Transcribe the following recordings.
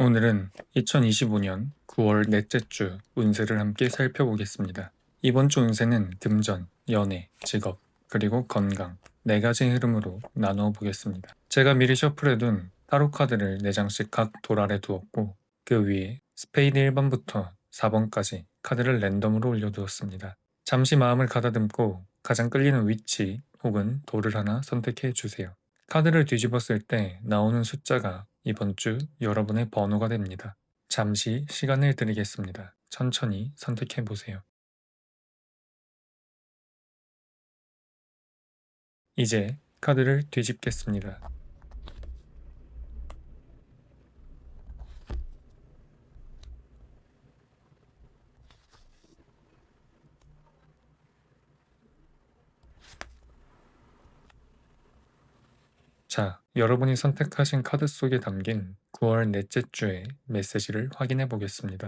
오늘은 2025년 9월 넷째 주 운세를 함께 살펴보겠습니다. 이번 주 운세는 금전, 연애, 직업, 그리고 건강 4가지 흐름으로 나누어 보겠습니다. 제가 미리 셔플해둔 타로 카드를 4장씩 각 돌 아래 두었고 그 위에 스페이드 1번부터 4번까지 카드를 랜덤으로 올려두었습니다. 잠시 마음을 가다듬고 가장 끌리는 위치 혹은 돌을 하나 선택해 주세요. 카드를 뒤집었을 때 나오는 숫자가 이번 주 여러분의 번호가 됩니다. 잠시 시간을 드리겠습니다. 천천히 선택해 보세요. 이제 카드를 뒤집겠습니다. 자, 여러분이 선택하신 카드 속에 담긴 9월 넷째 주의 메시지를 확인해 보겠습니다.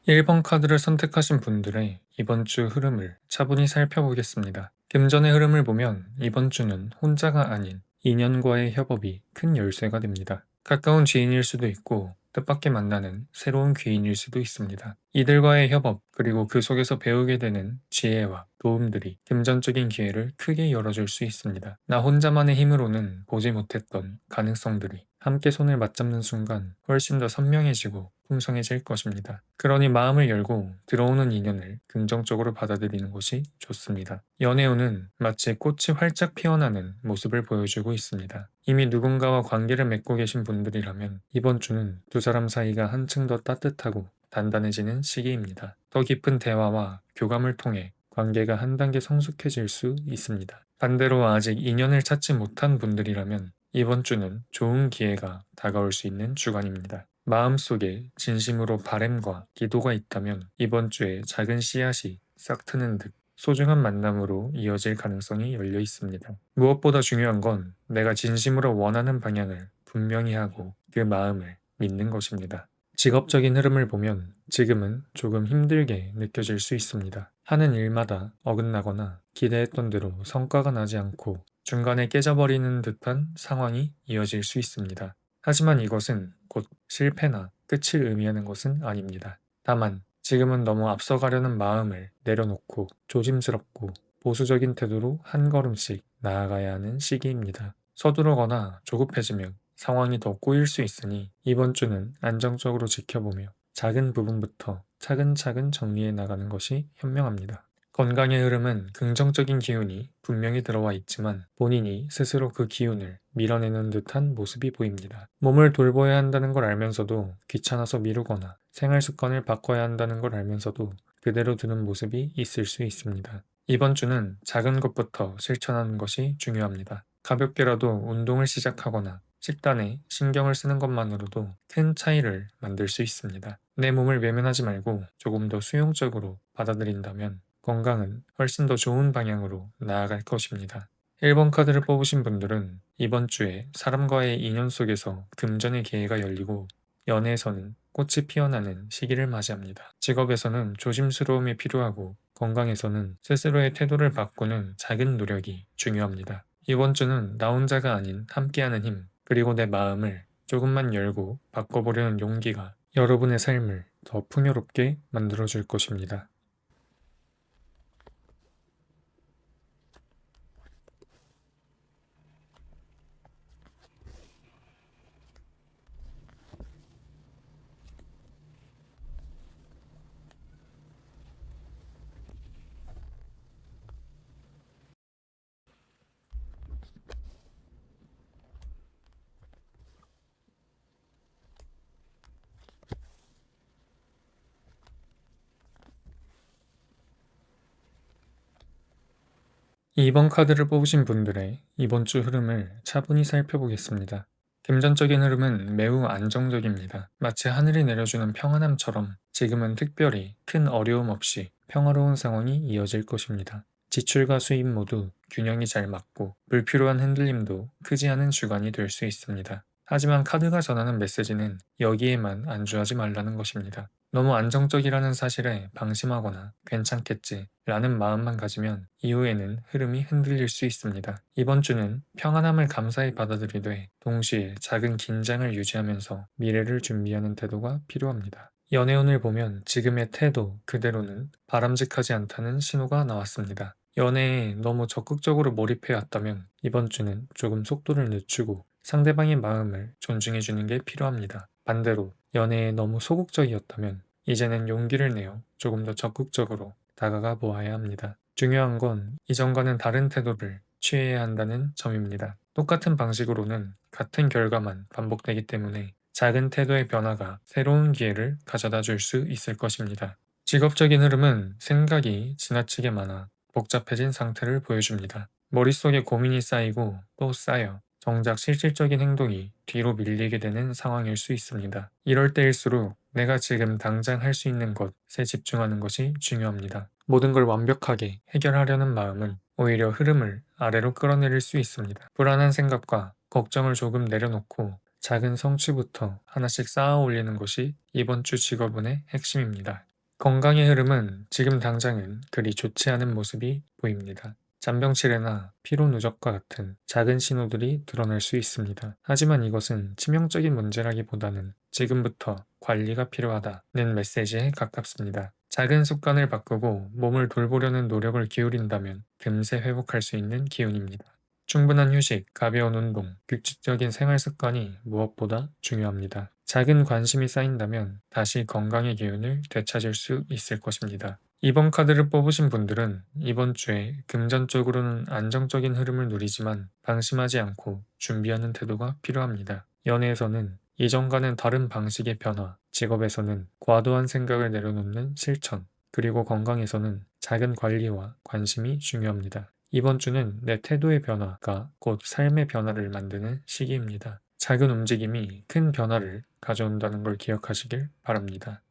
1번 카드를 선택하신 분들의 이번 주 흐름을 차분히 살펴보겠습니다. 금전의 흐름을 보면 이번 주는 혼자가 아닌 인연과의 협업이 큰 열쇠가 됩니다. 가까운 지인일 수도 있고 뜻밖의 만나는 새로운 귀인일 수도 있습니다. 이들과의 협업 그리고 그 속에서 배우게 되는 지혜와 도움들이 금전적인 기회를 크게 열어줄 수 있습니다. 나 혼자만의 힘으로는 보지 못했던 가능성들이 함께 손을 맞잡는 순간 훨씬 더 선명해지고 풍성해질 것입니다. 그러니 마음을 열고 들어오는 인연을 긍정적으로 받아들이는 것이 좋습니다. 연애운은 마치 꽃이 활짝 피어나는 모습을 보여주고 있습니다. 이미 누군가와 관계를 맺고 계신 분들이라면 이번 주는 두 사람 사이가 한층 더 따뜻하고 단단해지는 시기입니다. 더 깊은 대화와 교감을 통해 관계가 한 단계 성숙해질 수 있습니다. 반대로 아직 인연을 찾지 못한 분들이라면 이번 주는 좋은 기회가 다가올 수 있는 주간입니다. 마음속에 진심으로 바램과 기도가 있다면 이번 주에 작은 씨앗이 싹 트는 듯 소중한 만남으로 이어질 가능성이 열려 있습니다. 무엇보다 중요한 건 내가 진심으로 원하는 방향을 분명히 하고 그 마음을 믿는 것입니다. 직업적인 흐름을 보면 지금은 조금 힘들게 느껴질 수 있습니다. 하는 일마다 어긋나거나 기대했던 대로 성과가 나지 않고 중간에 깨져버리는 듯한 상황이 이어질 수 있습니다. 하지만 이것은 곧 실패나 끝을 의미하는 것은 아닙니다. 다만 지금은 너무 앞서가려는 마음을 내려놓고 조심스럽고 보수적인 태도로 한 걸음씩 나아가야 하는 시기입니다. 서두르거나 조급해지면 상황이 더 꼬일 수 있으니 이번 주는 안정적으로 지켜보며 작은 부분부터 차근차근 정리해 나가는 것이 현명합니다. 건강의 흐름은 긍정적인 기운이 분명히 들어와 있지만 본인이 스스로 그 기운을 밀어내는 듯한 모습이 보입니다. 몸을 돌봐야 한다는 걸 알면서도 귀찮아서 미루거나 생활 습관을 바꿔야 한다는 걸 알면서도 그대로 두는 모습이 있을 수 있습니다. 이번 주는 작은 것부터 실천하는 것이 중요합니다. 가볍게라도 운동을 시작하거나 식단에 신경을 쓰는 것만으로도 큰 차이를 만들 수 있습니다. 내 몸을 외면하지 말고 조금 더 수용적으로 받아들인다면 건강은 훨씬 더 좋은 방향으로 나아갈 것입니다. 1번 카드를 뽑으신 분들은 이번 주에 사람과의 인연 속에서 금전의 기회가 열리고 연애에서는 꽃이 피어나는 시기를 맞이합니다. 직업에서는 조심스러움이 필요하고 건강에서는 스스로의 태도를 바꾸는 작은 노력이 중요합니다. 이번 주는 나 혼자가 아닌 함께하는 힘, 그리고 내 마음을 조금만 열고 바꿔보려는 용기가 여러분의 삶을 더 풍요롭게 만들어줄 것입니다. 2번 카드를 뽑으신 분들의 이번 주 흐름을 차분히 살펴보겠습니다. 금전적인 흐름은 매우 안정적입니다. 마치 하늘이 내려주는 평안함처럼 지금은 특별히 큰 어려움 없이 평화로운 상황이 이어질 것입니다. 지출과 수입 모두 균형이 잘 맞고 불필요한 흔들림도 크지 않은 주간이 될 수 있습니다. 하지만 카드가 전하는 메시지는 여기에만 안주하지 말라는 것입니다. 너무 안정적이라는 사실에 방심하거나 괜찮겠지 라는 마음만 가지면 이후에는 흐름이 흔들릴 수 있습니다. 이번 주는 평안함을 감사히 받아들이되 동시에 작은 긴장을 유지하면서 미래를 준비하는 태도가 필요합니다. 연애운을 보면 지금의 태도 그대로는 바람직하지 않다는 신호가 나왔습니다. 연애에 너무 적극적으로 몰입해 왔다면 이번 주는 조금 속도를 늦추고 상대방의 마음을 존중해 주는 게 필요합니다. 반대로 연애에 너무 소극적이었다면 이제는 용기를 내어 조금 더 적극적으로 다가가 보아야 합니다. 중요한 건 이전과는 다른 태도를 취해야 한다는 점입니다. 똑같은 방식으로는 같은 결과만 반복되기 때문에 작은 태도의 변화가 새로운 기회를 가져다 줄 수 있을 것입니다. 직업적인 흐름은 생각이 지나치게 많아 복잡해진 상태를 보여줍니다. 머릿속에 고민이 쌓이고 또 쌓여 정작 실질적인 행동이 뒤로 밀리게 되는 상황일 수 있습니다. 이럴 때일수록 내가 지금 당장 할 수 있는 것에 집중하는 것이 중요합니다. 모든 걸 완벽하게 해결하려는 마음은 오히려 흐름을 아래로 끌어내릴 수 있습니다. 불안한 생각과 걱정을 조금 내려놓고 작은 성취부터 하나씩 쌓아 올리는 것이 이번 주 직업운의 핵심입니다. 건강의 흐름은 지금 당장은 그리 좋지 않은 모습이 보입니다. 잔병치레나 피로 누적과 같은 작은 신호들이 드러날 수 있습니다. 하지만 이것은 치명적인 문제라기보다는 지금부터 관리가 필요하다는 메시지에 가깝습니다. 작은 습관을 바꾸고 몸을 돌보려는 노력을 기울인다면 금세 회복할 수 있는 기운입니다. 충분한 휴식, 가벼운 운동, 규칙적인 생활 습관이 무엇보다 중요합니다. 작은 관심이 쌓인다면 다시 건강의 기운을 되찾을 수 있을 것입니다. 이번 카드를 뽑으신 분들은 이번 주에 금전적으로는 안정적인 흐름을 누리지만 방심하지 않고 준비하는 태도가 필요합니다. 연애에서는 이전과는 다른 방식의 변화, 직업에서는 과도한 생각을 내려놓는 실천, 그리고 건강에서는 작은 관리와 관심이 중요합니다. 이번 주는 내 태도의 변화가 곧 삶의 변화를 만드는 시기입니다. 작은 움직임이 큰 변화를 가져온다는 걸 기억하시길 바랍니다.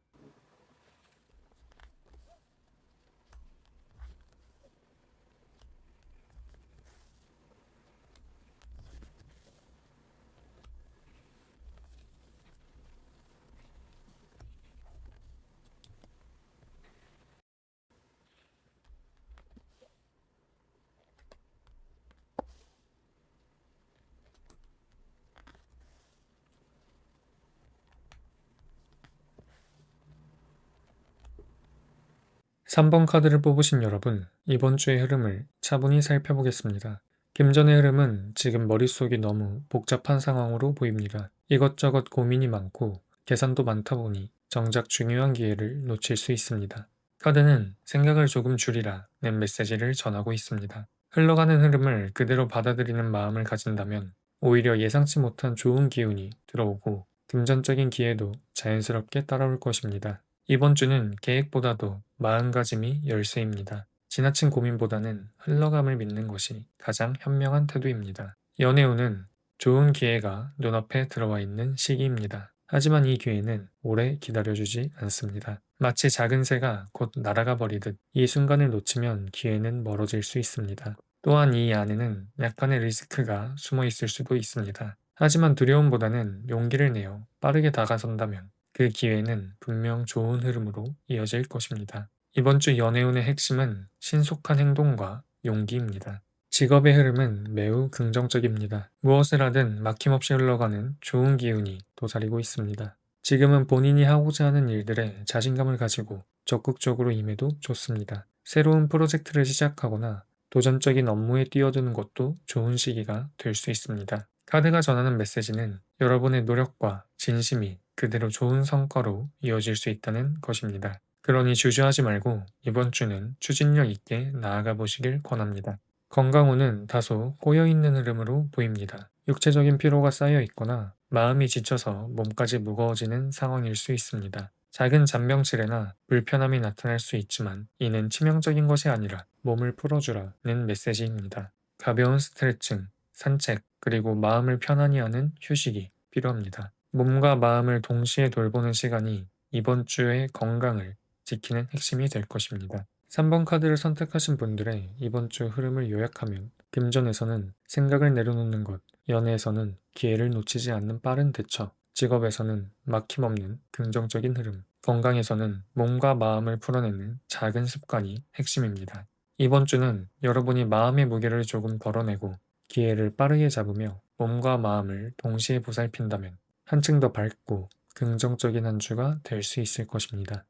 3번 카드를 뽑으신 여러분, 이번 주의 흐름을 차분히 살펴보겠습니다. 금전의 흐름은 지금 머릿속이 너무 복잡한 상황으로 보입니다. 이것저것 고민이 많고 계산도 많다 보니 정작 중요한 기회를 놓칠 수 있습니다. 카드는 생각을 조금 줄이라는 메시지를 전하고 있습니다. 흘러가는 흐름을 그대로 받아들이는 마음을 가진다면 오히려 예상치 못한 좋은 기운이 들어오고 금전적인 기회도 자연스럽게 따라올 것입니다. 이번 주는 계획보다도 마음가짐이 열쇠입니다. 지나친 고민보다는 흘러감을 믿는 것이 가장 현명한 태도입니다. 연애운은 좋은 기회가 눈앞에 들어와 있는 시기입니다. 하지만 이 기회는 오래 기다려주지 않습니다. 마치 작은 새가 곧 날아가 버리듯 이 순간을 놓치면 기회는 멀어질 수 있습니다. 또한 이 안에는 약간의 리스크가 숨어 있을 수도 있습니다. 하지만 두려움보다는 용기를 내어 빠르게 다가선다면 그 기회는 분명 좋은 흐름으로 이어질 것입니다. 이번 주 연애운의 핵심은 신속한 행동과 용기입니다. 직업의 흐름은 매우 긍정적입니다. 무엇을 하든 막힘없이 흘러가는 좋은 기운이 도사리고 있습니다. 지금은 본인이 하고자 하는 일들에 자신감을 가지고 적극적으로 임해도 좋습니다. 새로운 프로젝트를 시작하거나 도전적인 업무에 뛰어드는 것도 좋은 시기가 될 수 있습니다. 카드가 전하는 메시지는 여러분의 노력과 진심이 그대로 좋은 성과로 이어질 수 있다는 것입니다. 그러니 주저하지 말고 이번 주는 추진력 있게 나아가 보시길 권합니다. 건강운은 다소 꼬여있는 흐름으로 보입니다. 육체적인 피로가 쌓여 있거나 마음이 지쳐서 몸까지 무거워지는 상황일 수 있습니다. 작은 잔병치레나 불편함이 나타날 수 있지만 이는 치명적인 것이 아니라 몸을 풀어주라는 메시지입니다. 가벼운 스트레칭, 산책, 그리고 마음을 편안히 하는 휴식이 필요합니다. 몸과 마음을 동시에 돌보는 시간이 이번 주의 건강을 지키는 핵심이 될 것입니다. 3번 카드를 선택하신 분들의 이번 주 흐름을 요약하면 금전에서는 생각을 내려놓는 것, 연애에서는 기회를 놓치지 않는 빠른 대처, 직업에서는 막힘없는 긍정적인 흐름, 건강에서는 몸과 마음을 풀어내는 작은 습관이 핵심입니다. 이번 주는 여러분이 마음의 무게를 조금 덜어내고 기회를 빠르게 잡으며 몸과 마음을 동시에 보살핀다면 한층 더 밝고 긍정적인 한 주가 될 수 있을 것입니다.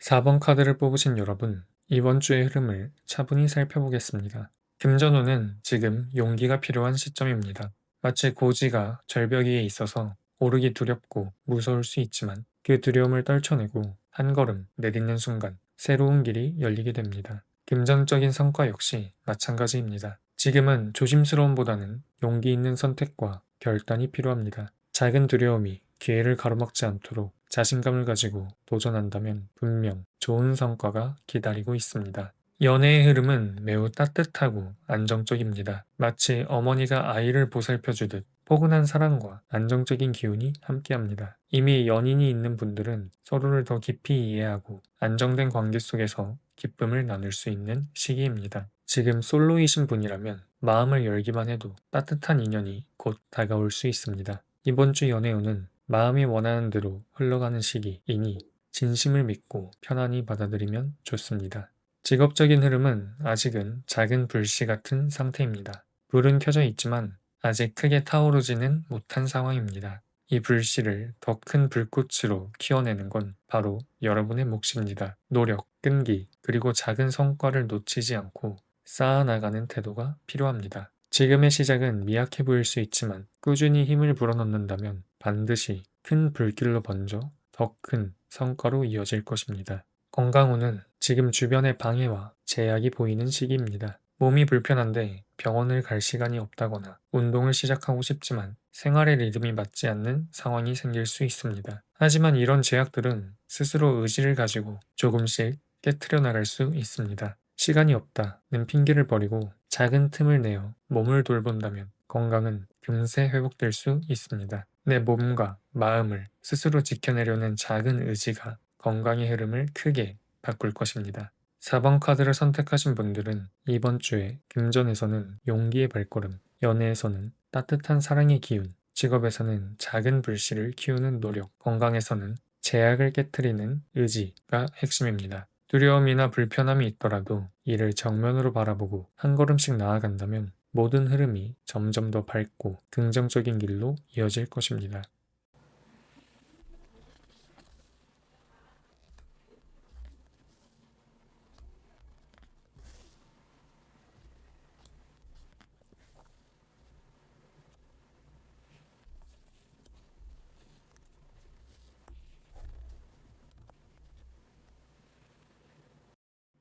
4번 카드를 뽑으신 여러분, 이번 주의 흐름을 차분히 살펴보겠습니다. 금전운은 지금 용기가 필요한 시점입니다. 마치 고지가 절벽 위에 있어서 오르기 두렵고 무서울 수 있지만 그 두려움을 떨쳐내고 한 걸음 내딛는 순간 새로운 길이 열리게 됩니다. 금전적인 성과 역시 마찬가지입니다. 지금은 조심스러움보다는 용기 있는 선택과 결단이 필요합니다. 작은 두려움이 기회를 가로막지 않도록 자신감을 가지고 도전한다면 분명 좋은 성과가 기다리고 있습니다. 연애의 흐름은 매우 따뜻하고 안정적입니다. 마치 어머니가 아이를 보살펴주듯 포근한 사랑과 안정적인 기운이 함께합니다. 이미 연인이 있는 분들은 서로를 더 깊이 이해하고 안정된 관계 속에서 기쁨을 나눌 수 있는 시기입니다. 지금 솔로이신 분이라면 마음을 열기만 해도 따뜻한 인연이 곧 다가올 수 있습니다. 이번 주 연애운은 마음이 원하는 대로 흘러가는 시기이니 진심을 믿고 편안히 받아들이면 좋습니다. 직업적인 흐름은 아직은 작은 불씨 같은 상태입니다. 불은 켜져 있지만 아직 크게 타오르지는 못한 상황입니다. 이 불씨를 더 큰 불꽃으로 키워내는 건 바로 여러분의 몫입니다. 노력, 끈기, 그리고 작은 성과를 놓치지 않고 쌓아나가는 태도가 필요합니다. 지금의 시작은 미약해 보일 수 있지만 꾸준히 힘을 불어넣는다면 반드시 큰 불길로 번져 더 큰 성과로 이어질 것입니다. 건강운은 지금 주변의 방해와 제약이 보이는 시기입니다. 몸이 불편한데 병원을 갈 시간이 없다거나 운동을 시작하고 싶지만 생활의 리듬이 맞지 않는 상황이 생길 수 있습니다. 하지만 이런 제약들은 스스로 의지를 가지고 조금씩 깨트려 나갈 수 있습니다. 시간이 없다는 핑계를 버리고 작은 틈을 내어 몸을 돌본다면 건강은 금세 회복될 수 있습니다. 내 몸과 마음을 스스로 지켜내려는 작은 의지가 건강의 흐름을 크게 바꿀 것입니다. 4번 카드를 선택하신 분들은 이번 주에 금전에서는 용기의 발걸음, 연애에서는 따뜻한 사랑의 기운, 직업에서는 작은 불씨를 키우는 노력, 건강에서는 제약을 깨트리는 의지가 핵심입니다. 두려움이나 불편함이 있더라도 이를 정면으로 바라보고 한 걸음씩 나아간다면 모든 흐름이 점점 더 밝고 긍정적인 길로 이어질 것입니다.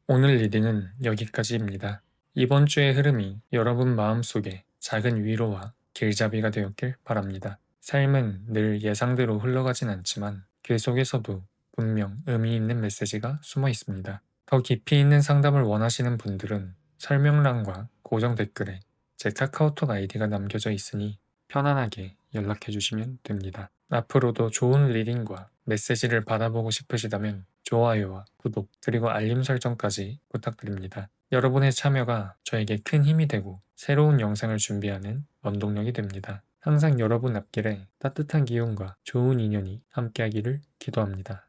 오늘 리딩은 여기까지입니다. 이번 주의 흐름이 여러분 마음속에 작은 위로와 길잡이가 되었길 바랍니다. 삶은 늘 예상대로 흘러가진 않지만 그 속에서도 분명 의미 있는 메시지가 숨어 있습니다. 더 깊이 있는 상담을 원하시는 분들은 설명란과 고정 댓글에 제 카카오톡 아이디가 남겨져 있으니 편안하게 연락해 주시면 됩니다. 앞으로도 좋은 리딩과 메시지를 받아보고 싶으시다면 좋아요와 구독 그리고 알림 설정까지 부탁드립니다. 여러분의 참여가 저에게 큰 힘이 되고 새로운 영상을 준비하는 원동력이 됩니다. 항상 여러분 앞길에 따뜻한 기운과 좋은 인연이 함께하기를 기도합니다.